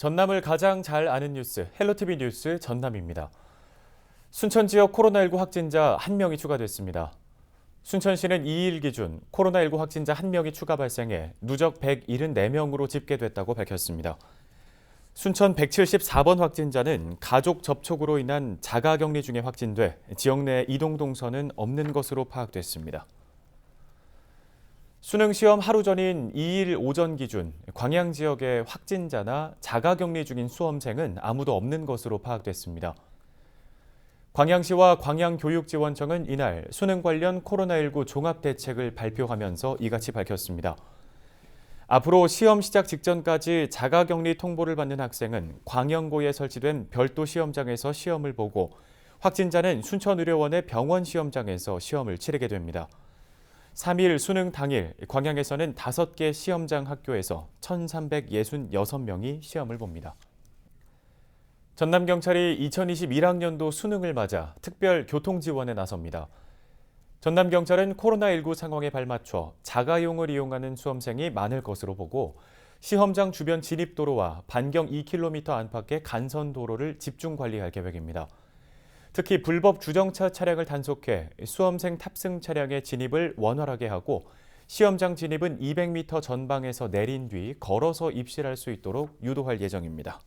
전남을 가장 잘 아는 뉴스, 헬로티비 뉴스 전남입니다. 순천 지역 코로나19 확진자 1명이 추가됐습니다. 순천시는 2일 기준 코로나19 확진자 1명이 추가 발생해 누적 174명으로 집계됐다고 밝혔습니다. 순천 174번 확진자는 가족 접촉으로 인한 자가격리 중에 확진돼 지역 내 이동 동선은 없는 것으로 파악됐습니다. 수능 시험 하루 전인 2일 오전 기준 광양 지역의 확진자나 자가격리 중인 수험생은 아무도 없는 것으로 파악됐습니다. 광양시와 광양교육지원청은 이날 수능 관련 코로나19 종합대책을 발표하면서 이같이 밝혔습니다. 앞으로 시험 시작 직전까지 자가격리 통보를 받는 학생은 광영고에 설치된 별도 시험장에서 시험을 보고 확진자는 순천의료원의 병원 시험장에서 시험을 치르게 됩니다. 3일 수능 당일 광양에서는 5개 시험장 학교에서 1,366명이 시험을 봅니다. 전남경찰이 2021학년도 수능을 맞아 특별 교통지원에 나섭니다. 전남경찰은 코로나19 상황에 발맞춰 자가용을 이용하는 수험생이 많을 것으로 보고 시험장 주변 진입도로와 반경 2km 안팎의 간선도로를 집중 관리할 계획입니다. 특히 불법 주정차 차량을 단속해 수험생 탑승 차량의 진입을 원활하게 하고 시험장 진입은 200m 전방에서 내린 뒤 걸어서 입실할 수 있도록 유도할 예정입니다.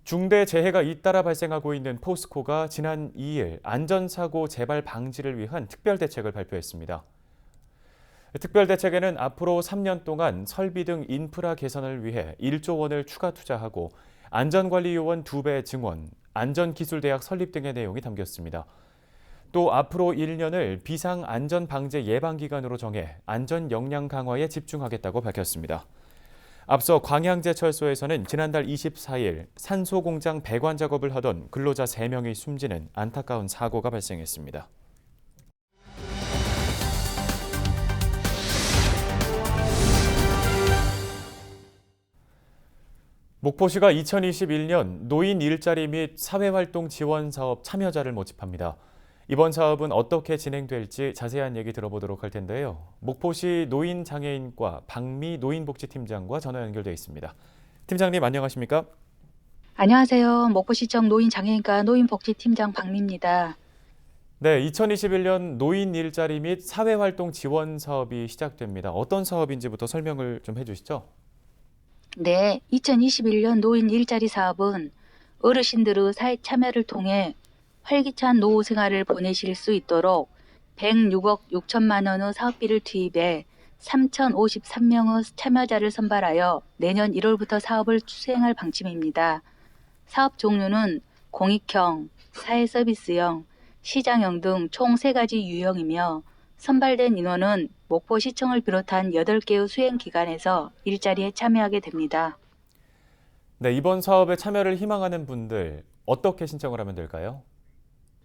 중대 재해가 잇따라 발생하고 있는 포스코가 지난 2일 안전사고 재발 방지를 위한 특별대책을 발표했습니다. 특별대책에는 앞으로 3년 동안 설비 등 인프라 개선을 위해 1조 원을 추가 투자하고 안전관리 요원 2배 증원, 안전기술대학 설립 등의 내용이 담겼습니다. 또 앞으로 1년을 비상안전방재 예방기간으로 정해 안전 역량 강화에 집중하겠다고 밝혔습니다. 앞서 광양제철소에서는 지난달 24일 산소공장 배관 작업을 하던 근로자 3명이 숨지는 안타까운 사고가 발생했습니다. 목포시가 2021년 노인 일자리 및 사회활동 지원 사업 참여자를 모집합니다. 이번 사업은 어떻게 진행될지 자세한 얘기 들어보도록 할 텐데요. 목포시 노인장애인과 박미 노인복지팀장과 전화 연결돼 있습니다. 팀장님 안녕하십니까? 안녕하세요. 목포시청 노인장애인과 노인복지팀장 박미입니다. 네, 2021년 노인 일자리 및 사회활동 지원 사업이 시작됩니다. 어떤 사업인지부터 설명을 좀 해주시죠. 네, 2021년 노인 일자리 사업은 어르신들의 사회 참여를 통해 활기찬 노후 생활을 보내실 수 있도록 106억 6천만 원의 사업비를 투입해 3,053명의 참여자를 선발하여 내년 1월부터 사업을 수행할 방침입니다. 사업 종류는 공익형, 사회서비스형, 시장형 등 총 3가지 유형이며 선발된 인원은 목포시청을 비롯한 8개의 수행기관에서 일자리에 참여하게 됩니다. 네, 이번 사업에 참여를 희망하는 분들 어떻게 신청을 하면 될까요?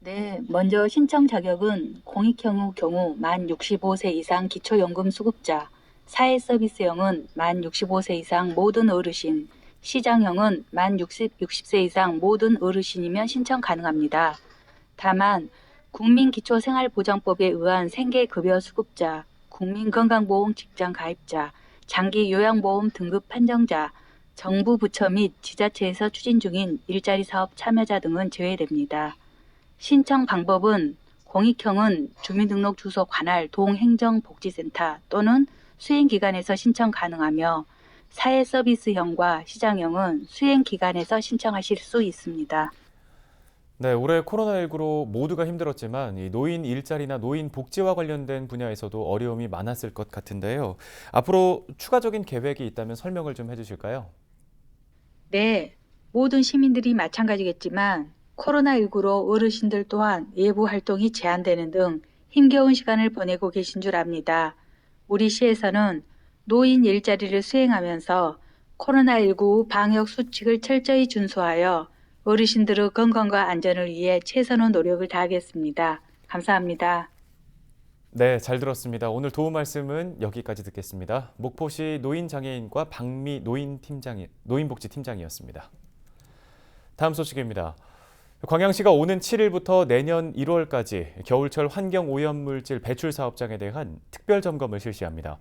네, 먼저 신청 자격은 공익형의 경우 만 65세 이상 기초연금 수급자, 사회서비스형은 만 65세 이상 모든 어르신, 시장형은 만 60세 이상 모든 어르신이면 신청 가능합니다. 다만 국민기초생활보장법에 의한 생계급여 수급자, 국민건강보험 직장 가입자, 장기요양보험 등급 판정자, 정부 부처 및 지자체에서 추진 중인 일자리 사업 참여자 등은 제외됩니다. 신청 방법은 공익형은 주민등록 주소 관할 동행정복지센터 또는 수행기관에서 신청 가능하며 사회서비스형과 시장형은 수행기관에서 신청하실 수 있습니다. 네, 올해 코로나19로 모두가 힘들었지만 이 노인 일자리나 노인 복지와 관련된 분야에서도 어려움이 많았을 것 같은데요. 앞으로 추가적인 계획이 있다면 설명을 좀 해주실까요? 네, 모든 시민들이 마찬가지겠지만 코로나19로 어르신들 또한 외부 활동이 제한되는 등 힘겨운 시간을 보내고 계신 줄 압니다. 우리 시에서는 노인 일자리를 수행하면서 코로나19 방역 수칙을 철저히 준수하여 어르신들의 건강과 안전을 위해 최선의 노력을 다하겠습니다. 감사합니다. 네, 잘 들었습니다. 오늘 도움 말씀은 여기까지 듣겠습니다. 목포시 노인장애인과 박미 노인복지팀장이었습니다. 다음 소식입니다. 광양시가 오는 7일부터 내년 1월까지 겨울철 환경오염물질 배출 사업장에 대한 특별 점검을 실시합니다.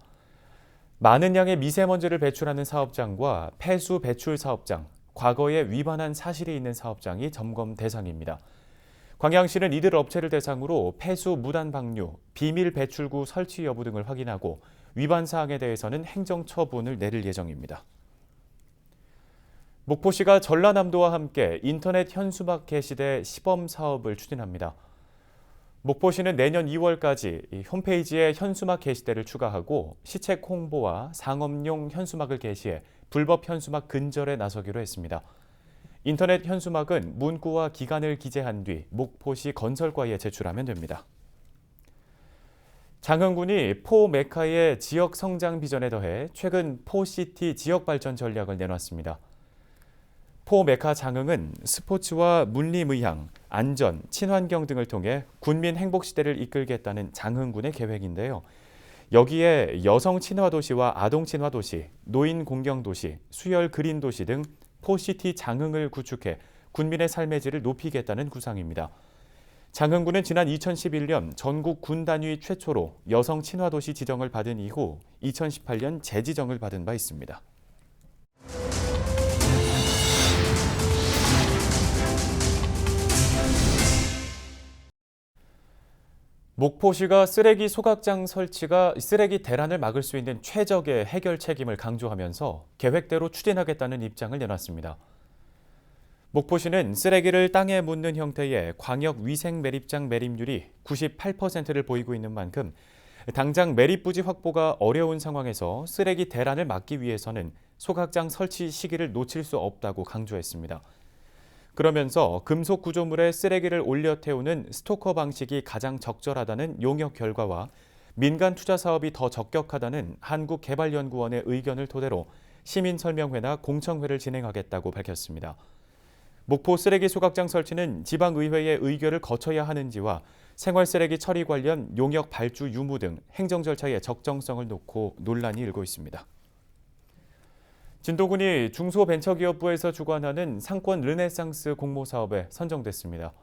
많은 양의 미세먼지를 배출하는 사업장과 폐수 배출 사업장, 과거에 위반한 사실이 있는 사업장이 점검 대상입니다. 광양시는 이들 업체를 대상으로 폐수 무단 방류, 비밀 배출구 설치 여부 등을 확인하고 위반 사항에 대해서는 행정 처분을 내릴 예정입니다. 목포시가 전라남도와 함께 인터넷 현수막 게시대 시범 사업을 추진합니다. 목포시는 내년 2월까지 홈페이지에 현수막 게시대를 추가하고 시책 홍보와 상업용 현수막을 게시해 불법 현수막 근절에 나서기로 했습니다. 인터넷 현수막은 문구와 기간을 기재한 뒤 목포시 건설과에 제출하면 됩니다. 장흥군이 포 메카의 지역 성장 비전에 더해 최근 포시티 지역 발전 전략을 내놨습니다. 포 메카 장흥은 스포츠와 문림의향, 안전, 친환경 등을 통해 군민 행복 시대를 이끌겠다는 장흥군의 계획인데요. 여기에 여성 친화 도시와 아동 친화 도시, 노인 공경 도시, 수열 그린 도시 등 포시티 장흥을 구축해 군민의 삶의 질을 높이겠다는 구상입니다. 장흥군은 지난 2011년 전국 군 단위 최초로 여성 친화 도시 지정을 받은 이후 2018년 재지정을 받은 바 있습니다. 목포시가 쓰레기 소각장 설치가 쓰레기 대란을 막을 수 있는 최적의 해결 책임을 강조하면서 계획대로 추진하겠다는 입장을 내놨습니다. 목포시는 쓰레기를 땅에 묻는 형태의 광역 위생 매립장 매립률이 98%를 보이고 있는 만큼 당장 매립 부지 확보가 어려운 상황에서 쓰레기 대란을 막기 위해서는 소각장 설치 시기를 놓칠 수 없다고 강조했습니다. 그러면서 금속 구조물에 쓰레기를 올려 태우는 스토커 방식이 가장 적절하다는 용역 결과와 민간 투자 사업이 더 적격하다는 한국개발연구원의 의견을 토대로 시민 설명회나 공청회를 진행하겠다고 밝혔습니다. 목포 쓰레기 소각장 설치는 지방의회의 의결을 거쳐야 하는지와 생활쓰레기 처리 관련 용역 발주 유무 등 행정 절차의 적정성을 놓고 논란이 일고 있습니다. 진도군이 중소벤처기업부에서 주관하는 상권 르네상스 공모사업에 선정됐습니다.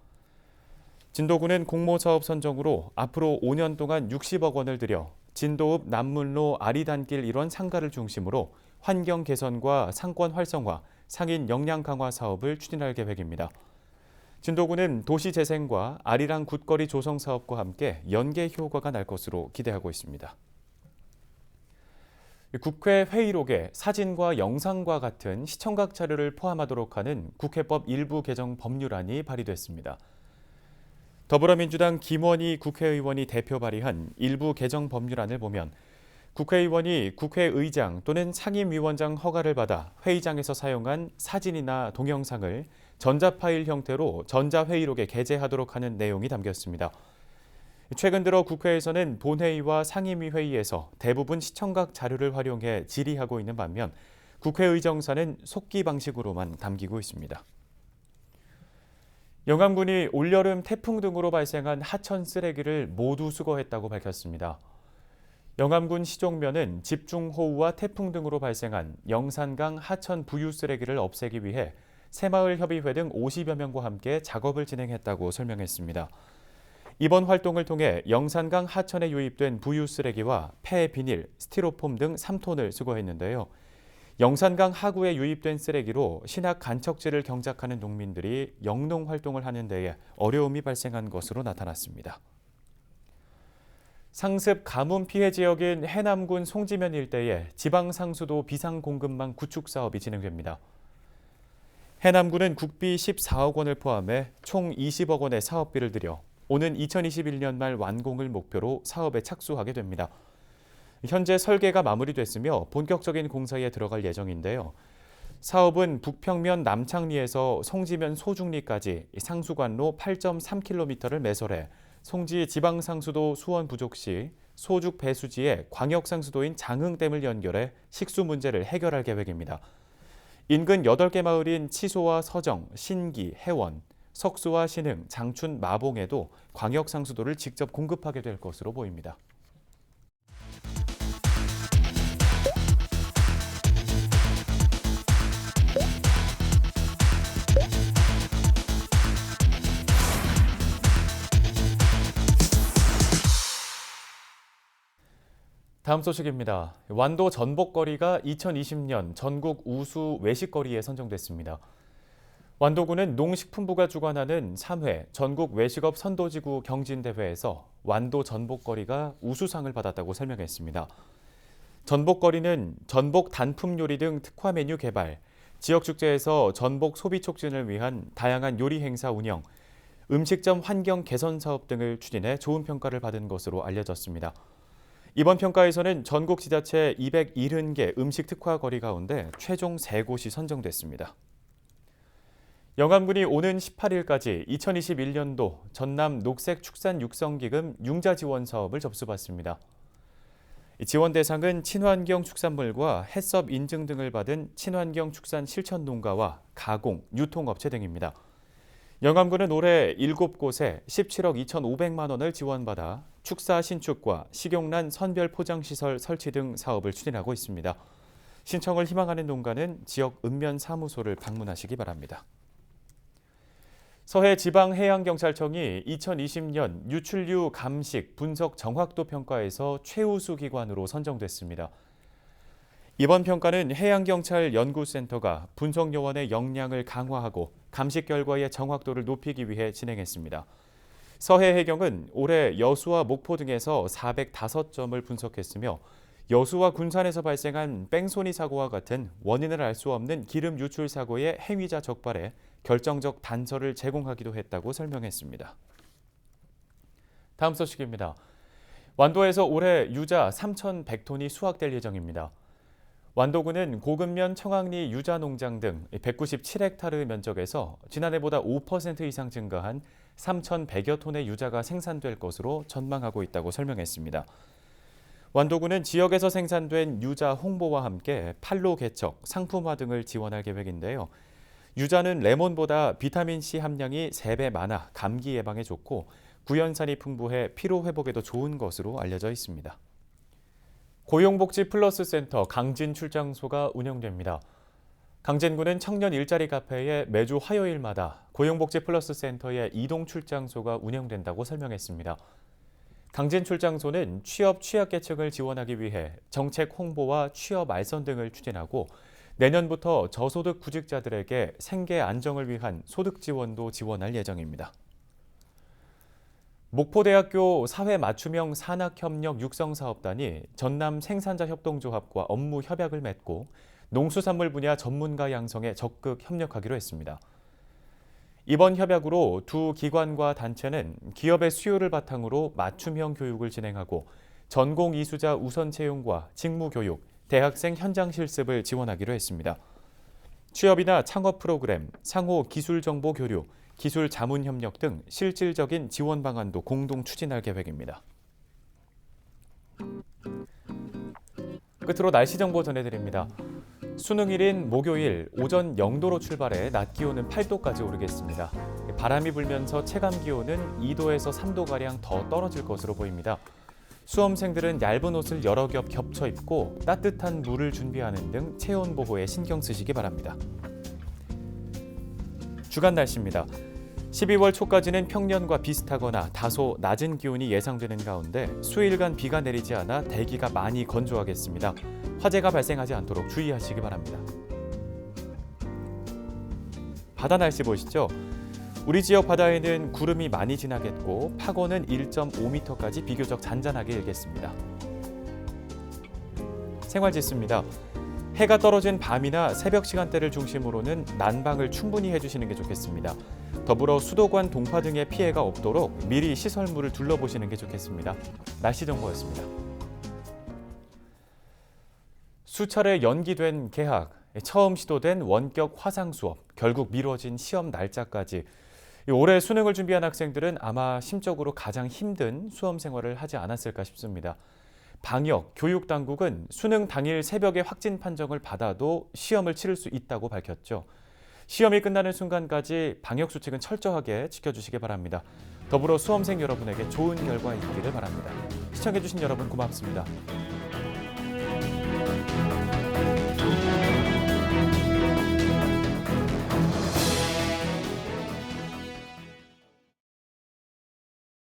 진도군은 공모사업 선정으로 앞으로 5년 동안 60억 원을 들여 진도읍 남문로 아리단길 일원 상가를 중심으로 환경 개선과 상권 활성화, 상인 역량 강화 사업을 추진할 계획입니다. 진도군은 도시재생과 아리랑 굿거리 조성 사업과 함께 연계 효과가 날 것으로 기대하고 있습니다. 국회 회의록에 사진과 영상과 같은 시청각 자료를 포함하도록 하는 국회법 일부 개정 법률안이 발의됐습니다. 더불어민주당 김원희 국회의원이 대표 발의한 일부 개정 법률안을 보면 국회의원이 국회의장 또는 상임위원장 허가를 받아 회의장에서 사용한 사진이나 동영상을 전자파일 형태로 전자회의록에 게재하도록 하는 내용이 담겼습니다. 최근 들어 국회에서는 본회의와 상임위 회의에서 대부분 시청각 자료를 활용해 질의하고 있는 반면 국회의정사는 속기 방식으로만 담기고 있습니다. 영암군이 올여름 태풍 등으로 발생한 하천 쓰레기를 모두 수거했다고 밝혔습니다. 영암군 시종면은 집중호우와 태풍 등으로 발생한 영산강 하천 부유 쓰레기를 없애기 위해 새마을협의회 등 50여 명과 함께 작업을 진행했다고 설명했습니다. 이번 활동을 통해 영산강 하천에 유입된 부유 쓰레기와 폐 비닐, 스티로폼 등 3톤을 수거했는데요. 영산강 하구에 유입된 쓰레기로 신학 간척지를 경작하는 농민들이 영농 활동을 하는 데에 어려움이 발생한 것으로 나타났습니다. 상습 가뭄 피해 지역인 해남군 송지면 일대에 지방상수도 비상공급망 구축 사업이 진행됩니다. 해남군은 국비 14억 원을 포함해 총 20억 원의 사업비를 들여 오는 2021년 말 완공을 목표로 사업에 착수하게 됩니다. 현재 설계가 마무리됐으며 본격적인 공사에 들어갈 예정인데요. 사업은 북평면 남창리에서 송지면 소중리까지 상수관로 8.3km를 매설해 송지 지방상수도 수원 부족 시 소죽 배수지에 광역상수도인 장흥댐을 연결해 식수 문제를 해결할 계획입니다. 인근 8개 마을인 치소와 서정, 신기, 해원, 석수와 신흥, 장춘, 마봉에도 광역상수도를 직접 공급하게 될 것으로 보입니다. 다음 소식입니다. 완도 전복거리가 2020년 전국 우수 외식거리에 선정됐습니다. 완도군은 농식품부가 주관하는 3회 전국 외식업 선도지구 경진대회에서 완도 전복거리가 우수상을 받았다고 설명했습니다. 전복거리는 전복 단품 요리 등 특화 메뉴 개발, 지역축제에서 전복 소비 촉진을 위한 다양한 요리 행사 운영, 음식점 환경 개선 사업 등을 추진해 좋은 평가를 받은 것으로 알려졌습니다. 이번 평가에서는 전국 지자체 270개 음식 특화 거리 가운데 최종 3곳이 선정됐습니다. 영암군이 오는 18일까지 2021년도 전남 녹색축산육성기금 융자 지원 사업을 접수받습니다. 지원 대상은 친환경 축산물과 해썹 인증 등을 받은 친환경 축산 실천 농가와 가공, 유통업체 등입니다. 영암군은 올해 7곳에 17억 2,500만 원을 지원받아 축사 신축과 식용란 선별 포장시설 설치 등 사업을 추진하고 있습니다. 신청을 희망하는 농가는 지역 읍면사무소를 방문하시기 바랍니다. 서해지방해양경찰청이 2020년 유출류 감식 분석 정확도 평가에서 최우수 기관으로 선정됐습니다. 이번 평가는 해양경찰연구센터가 분석 요원의 역량을 강화하고 감식 결과의 정확도를 높이기 위해 진행했습니다. 서해해경은 올해 여수와 목포 등에서 405점을 분석했으며 여수와 군산에서 발생한 뺑소니 사고와 같은 원인을 알 수 없는 기름 유출 사고의 행위자 적발에 결정적 단서를 제공하기도 했다고 설명했습니다. 다음 소식입니다. 완도에서 올해 유자 3,100톤이 수확될 예정입니다. 완도군은 고근면 청학리 유자 농장 등 197헥타르 면적에서 지난해보다 5% 이상 증가한 3,100여 톤의 유자가 생산될 것으로 전망하고 있다고 설명했습니다. 완도군은 지역에서 생산된 유자 홍보와 함께 판로 개척, 상품화 등을 지원할 계획인데요. 유자는 레몬보다 비타민C 함량이 3배 많아 감기 예방에 좋고 구연산이 풍부해 피로 회복에도 좋은 것으로 알려져 있습니다. 고용복지 플러스 센터 강진 출장소가 운영됩니다. 강진구는 청년 일자리 카페에 매주 화요일마다 고용복지 플러스 센터의 이동 출장소가 운영된다고 설명했습니다. 강진 출장소는 취업 취약계층을 지원하기 위해 정책 홍보와 취업 알선 등을 추진하고 내년부터 저소득 구직자들에게 생계 안정을 위한 소득 지원도 지원할 예정입니다. 목포대학교 사회맞춤형 산학협력 육성사업단이 전남 생산자협동조합과 업무 협약을 맺고 농수산물 분야 전문가 양성에 적극 협력하기로 했습니다. 이번 협약으로 두 기관과 단체는 기업의 수요를 바탕으로 맞춤형 교육을 진행하고 전공 이수자 우선 채용과 직무 교육, 대학생 현장 실습을 지원하기로 했습니다. 취업이나 창업 프로그램, 상호 기술 정보 교류, 기술 자문 협력 등 실질적인 지원 방안도 공동 추진할 계획입니다. 끝으로 날씨 정보 전해드립니다. 수능일인 목요일 오전 0도로 출발해 낮 기온은 8도까지 오르겠습니다. 바람이 불면서 체감 기온은 2도에서 3도가량 더 떨어질 것으로 보입니다. 수험생들은 얇은 옷을 여러 겹 겹쳐 입고 따뜻한 물을 준비하는 등 체온 보호에 신경 쓰시기 바랍니다. 주간 날씨입니다. 12월 초까지는 평년과 비슷하거나 다소 낮은 기온이 예상되는 가운데 수일간 비가 내리지 않아 대기가 많이 건조하겠습니다. 화재가 발생하지 않도록 주의하시기 바랍니다. 바다 날씨 보시죠. 우리 지역 바다에는 구름이 많이 지나겠고 파고는 1.5m까지 비교적 잔잔하게 일겠습니다. 생활지수입니다. 해가 떨어진 밤이나 새벽 시간대를 중심으로는 난방을 충분히 해주시는 게 좋겠습니다. 더불어 수도관 동파 등의 피해가 없도록 미리 시설물을 둘러보시는 게 좋겠습니다. 날씨 정보였습니다. 수차례 연기된 개학, 처음 시도된 원격 화상 수업, 결국 미뤄진 시험 날짜까지 올해 수능을 준비한 학생들은 아마 심적으로 가장 힘든 수험 생활을 하지 않았을까 싶습니다. 방역, 교육당국은 수능 당일 새벽에 확진 판정을 받아도 시험을 치를 수 있다고 밝혔죠. 시험이 끝나는 순간까지 방역 수칙은 철저하게 지켜주시기 바랍니다. 더불어 수험생 여러분에게 좋은 결과 있기를 바랍니다. 시청해주신 여러분 고맙습니다.